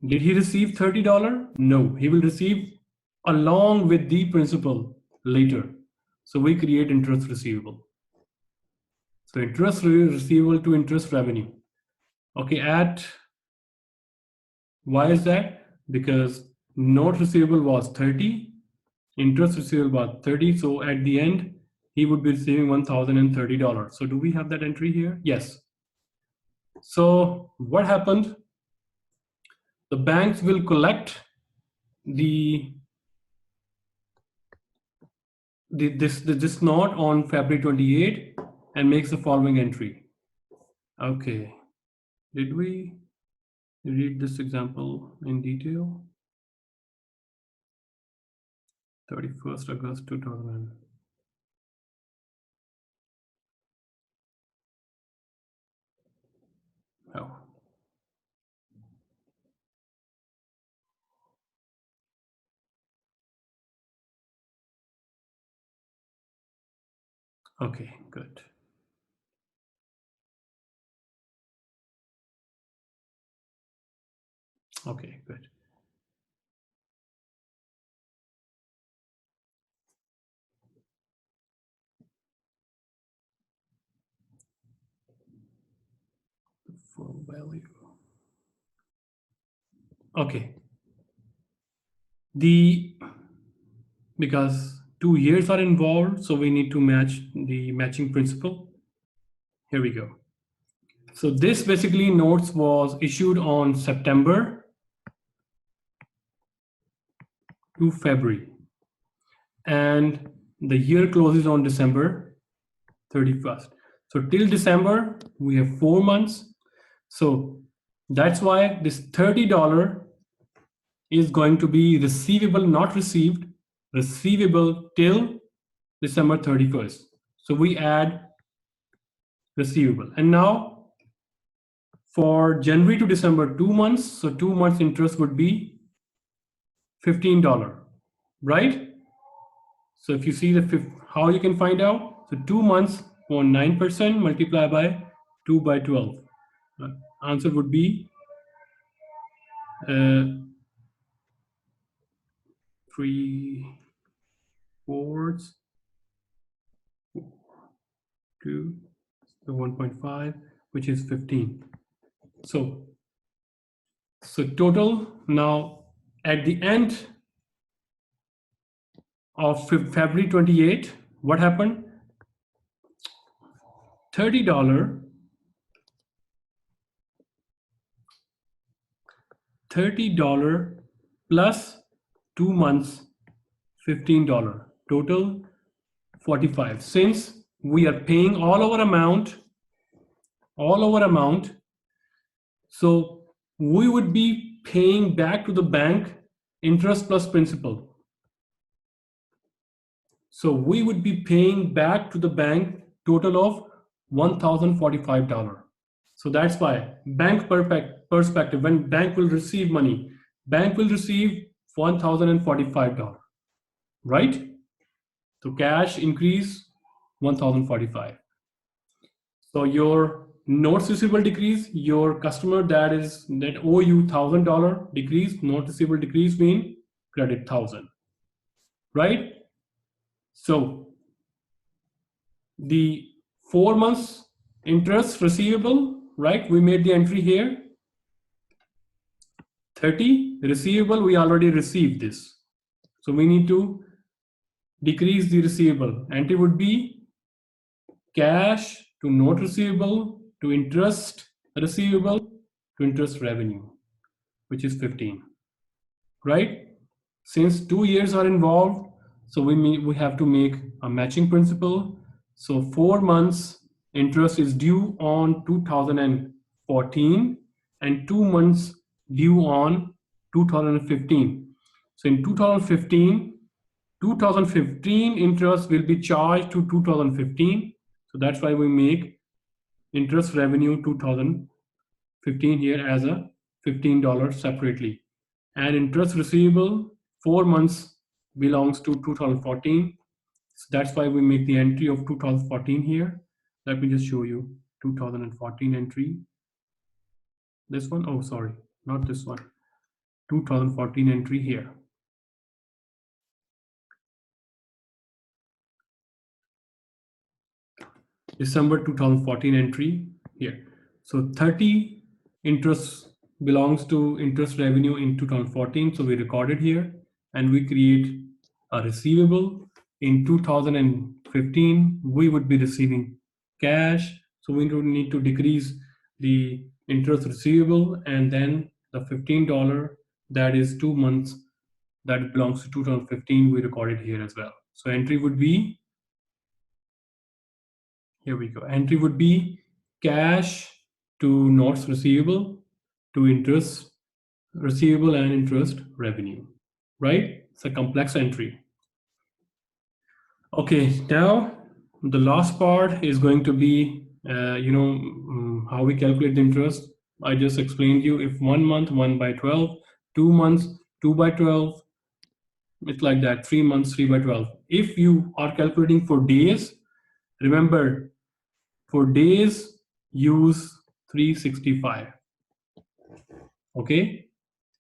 Did he receive $30? No, he will receive along with the principal later. So we create interest receivable. So interest receivable to interest revenue. Okay, why is that? Because note receivable was 30, interest receivable was 30. So at the end, he would be receiving $1,030. So do we have that entry here? Yes. So what happened? The banks will collect this note on February 28 and makes the following entry. Okay, did we read this example in detail? 31st August 2000. Oh. Okay, good. Okay, good. Full value. Okay. Because 2 years are involved, so we need to match the matching principal. Here we go. So this basically notes was issued on September to February, and the year closes on December 31st. So till December, we have 4 months. So that's why this $30 is going to be receivable, not received, receivable till December 31st. So we add receivable. And now for January to December, 2 months. So 2 months interest would be $15, right? So if you see how you can find out, so 2 months for 9% multiply by 2 by 12. Answer would be 3/4 to the 1.5, which is 15. So total now at the end of February 28, what happened? $30 plus 2 months, $15, total 45. Since we are paying all our amount, so we would be paying back to the bank interest plus principal. So we would be paying back to the bank total of $1,045. So that's why bank perspective, when bank will receive money, bank will receive $1,045, right? So cash increase 1,045. So your notes receivable decrease, your customer that owe you $1,000 decrease, note receivable decrease mean credit 1,000, right? So the 4 months interest receivable, right? We made the entry here. 30 receivable, we already received this. So we need to decrease the receivable. Entry would be cash to note receivable to interest receivable to interest revenue, which is 15, right? Since 2 years are involved, so we have to make a matching principal. So 4 months interest is due on 2014 and 2 months due on 2015. So in 2015 interest will be charged to 2015. So that's why we make interest revenue 2015 here as a $15 separately. And interest receivable 4 months belongs to 2014. So that's why we make the entry of 2014 here. Let me just show you 2014 entry. This one, oh sorry, not this one. 2014 entry here. December 2014 entry here. So 30 interest belongs to interest revenue in 2014. So we record it here and we create a receivable. In 2015, we would be receiving cash. So we would need to decrease the interest receivable and then the $15 that is 2 months that belongs to 2015, we recorded here as well. So entry would be, here we go. Entry would be cash to notes receivable to interest receivable and interest revenue, right? It's a complex entry. Okay, now the last part is going to be, how we calculate the interest. I just explained you if 1 month, 1 by 12, 2 months, 2 by 12, it's like that, 3 months, 3 by 12. If you are calculating for days, remember, for days, use 365. Okay,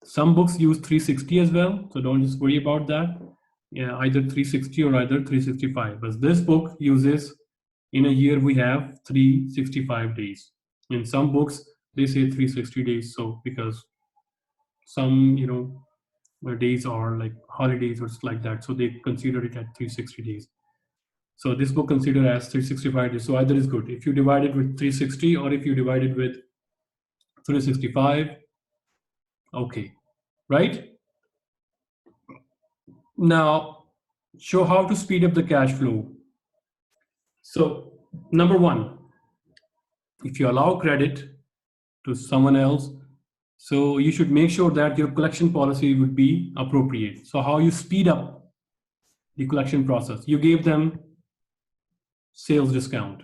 some books use 360 as well, so don't just worry about that. Yeah, either 360 or either 365. But this book uses, in a year we have 365 days. In some books they say 360 days, so because some days are like holidays or like that, so they consider it at 360 days. So this book considered as 365 days. So either is good. If you divide it with 360 or if you divide it with 365, okay, right? Now, show how to speed up the cash flow. So number one, if you allow credit to someone else, so you should make sure that your collection policy would be appropriate. So how you speed up the collection process? You gave them sales discount,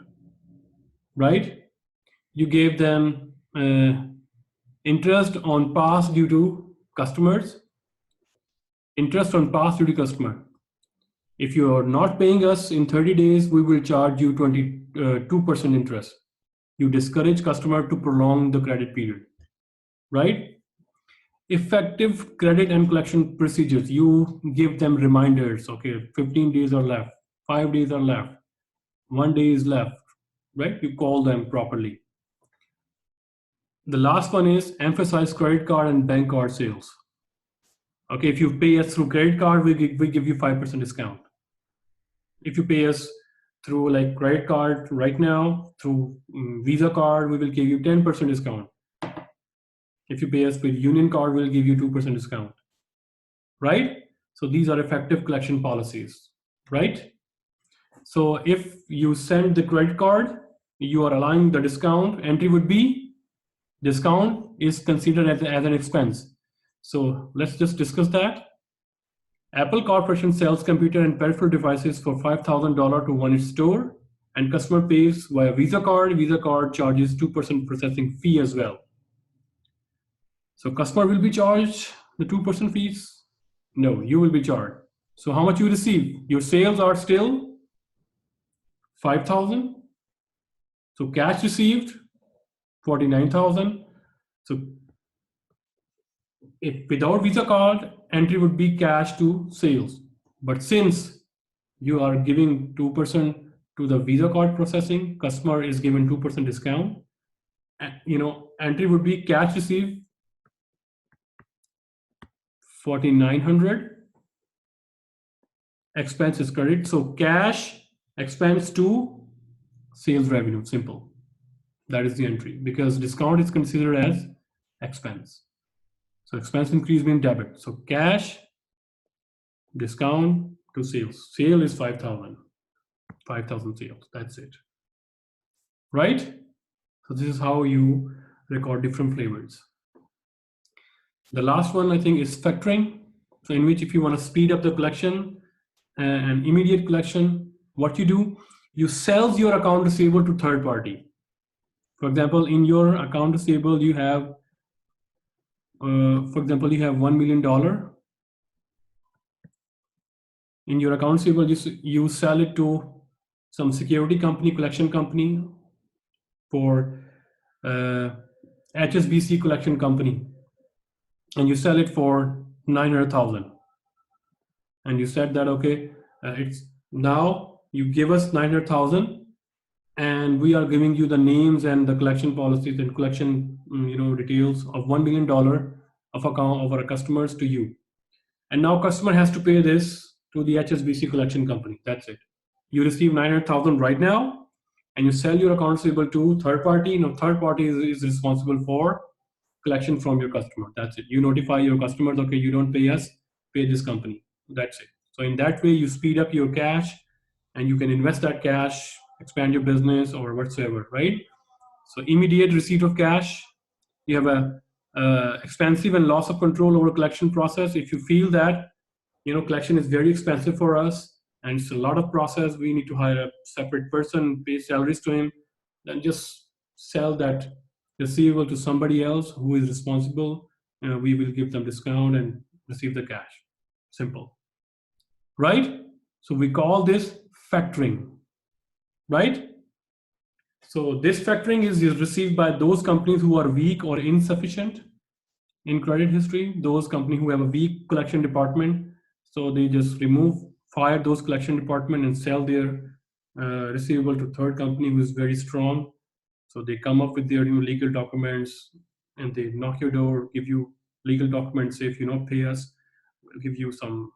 right? You gave them interest on past due to customers, interest on past due to customer. If you are not paying us in 30 days, we will charge you 22% interest. You discourage customer to prolong the credit period, right? Effective credit and collection procedures. You give them reminders. Okay, 15 days are left, 5 days are left, 1 day is left, right? You call them properly. The last one is emphasize credit card and bank card sales. Okay, if you pay us through credit card, we give you 5% discount. If you pay us through like credit card right now, through Visa card, we will give you 10% discount. If you pay us with Union card, we'll give you 2% discount, right? So these are effective collection policies, right? So if you send the credit card, you are allowing the discount. Entry would be discount is considered as an expense. So let's just discuss that. Apple Corporation sells computer and peripheral devices for $5,000 to one store, and customer pays via Visa card. Visa card charges 2% processing fee as well. So customer will be charged the 2% fees? No, you will be charged. So how much you receive? Your sales are still 5,000. So cash received 49,000. So if without Visa card, entry would be cash to sales. But since you are giving 2% to the Visa card processing, customer is given 2% discount. Entry would be cash received 4,900. Expense is credit. So cash expense to sales revenue, simple. That is the entry because discount is considered as expense. So expense increase means debit. So cash, discount to sales. Sale is 5,000. 5,000 sales. That's it. Right? So this is how you record different flavors. The last one I think is factoring. So in which if you want to speed up the collection and immediate collection, what you do, you sell your account receivable to third party. For example, in your account receivable, you have, $1 million. In your account receivable, you sell it to some security company, collection company, for HSBC collection company. and you sell it for 900,000. And you said that, okay, it's now you give us 900,000 and we are giving you the names and the collection policies and collection details of $1 million of account of our customers to you. And now customer has to pay this to the HSBC collection company. That's it. You receive 900,000 right now, and you sell your accounts receivable to third party. Now third party is responsible for collection from your customer. That's it. You notify your customers, okay, you don't pay us, pay this company. That's it. So in that way, you speed up your cash, and you can invest that cash, expand your business or whatsoever, right? So immediate receipt of cash. You have a expensive and loss of control over collection process. If you feel that collection is very expensive for us and it's a lot of process, we need to hire a separate person, pay salaries to him, then just sell that receivable to somebody else who is responsible. We will give them discount and receive the cash. Simple, right? So we call this factoring, right? So this factoring is received by those companies who are weak or insufficient in credit history, those companies who have a weak collection department. So they just fire those collection department and sell their receivable to third company who is very strong. So they come up with their legal documents and they knock your door, give you legal documents. Say if you don't pay us, we'll give you some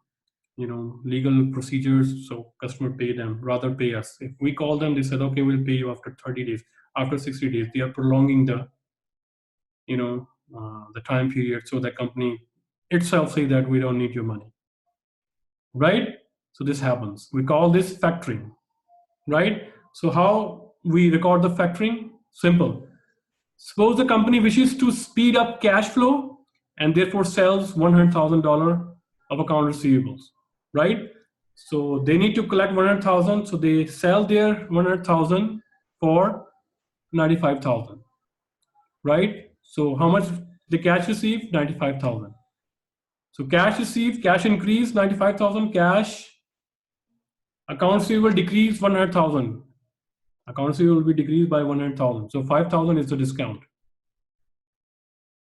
legal procedures. So customer pay them, rather pay us. If we call them, they said, okay, we'll pay you after 30 days, after 60 days. They are prolonging the the time period, so the company itself say that we don't need your money, right? So this happens. We call this factoring, right? So how we record the factoring? Simple. Suppose the company wishes to speed up cash flow and therefore sells $100,000 of account receivables, right? So they need to collect 100,000, so they sell their 100,000 for 95,000, right? So how much the cash received? 95,000. So cash received, cash increased 95,000, cash accounts receivable decreased 100,000. Accounts receivable will be decreased by 100,000. So 5,000 is the discount.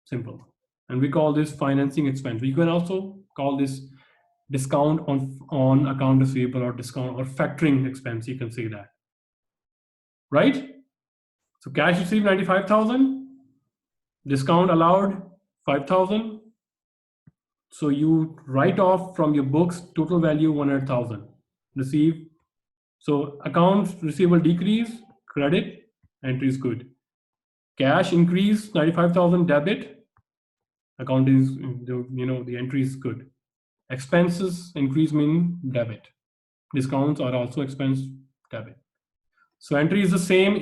Simple. And we call this financing expense. You can also call this discount on account receivable or discount or factoring expense. You can say that, right? So cash received 95,000, discount allowed 5,000. So you write off from your books total value 100,000. Receive. So accounts receivable decrease, credit, entry is good. Cash increase 95,000, debit, account is the entry is good. Expenses increase mean debit. Discounts are also expense, debit. So entry is the same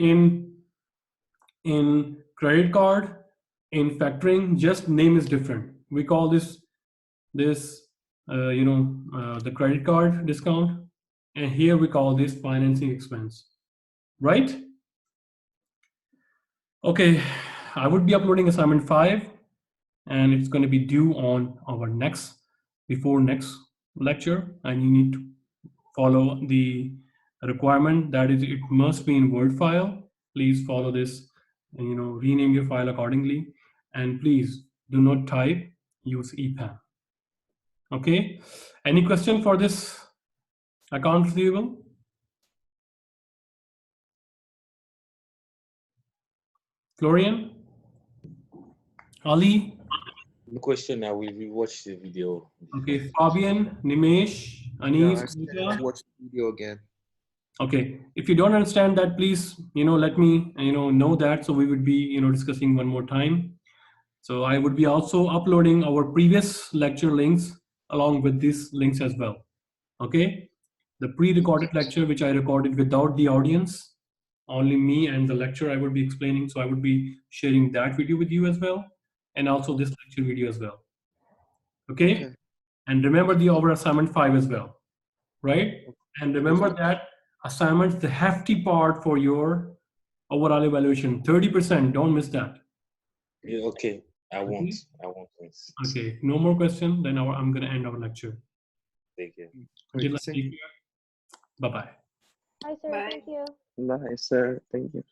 in credit card, in factoring, just name is different. We call this the credit card discount, and here we call this financing expense, right? Okay, I would be uploading assignment 5 and it's going to be due on our before next lecture, and you need to follow the requirement, that is it must be in Word file. Please follow this and rename your file accordingly, and please do not type, use EPAM. Okay, any question for this account receivable? Florian? Ali? No question. I will rewatch the video. Okay, Fabian, Nimesh, Anis, Yeah, watch the video again. Okay, if you don't understand that, please let me know that, so we would be discussing one more time. So I would be also uploading our previous lecture links along with these links as well. Okay, the pre-recorded lecture which I recorded without the audience, only me and the lecture I would be explaining. So I would be sharing that video with you as well, and also this lecture video as well. Okay. And remember our assignment 5 as well, right? And remember that assignment's the hefty part for your overall evaluation. 30%, don't miss that. Yeah, okay. I won't. Okay, no more question, then I'm going to end our lecture. Thank you. Bye-bye. Hi, sir. Bye. Thank you. Bye, sir. Thank you.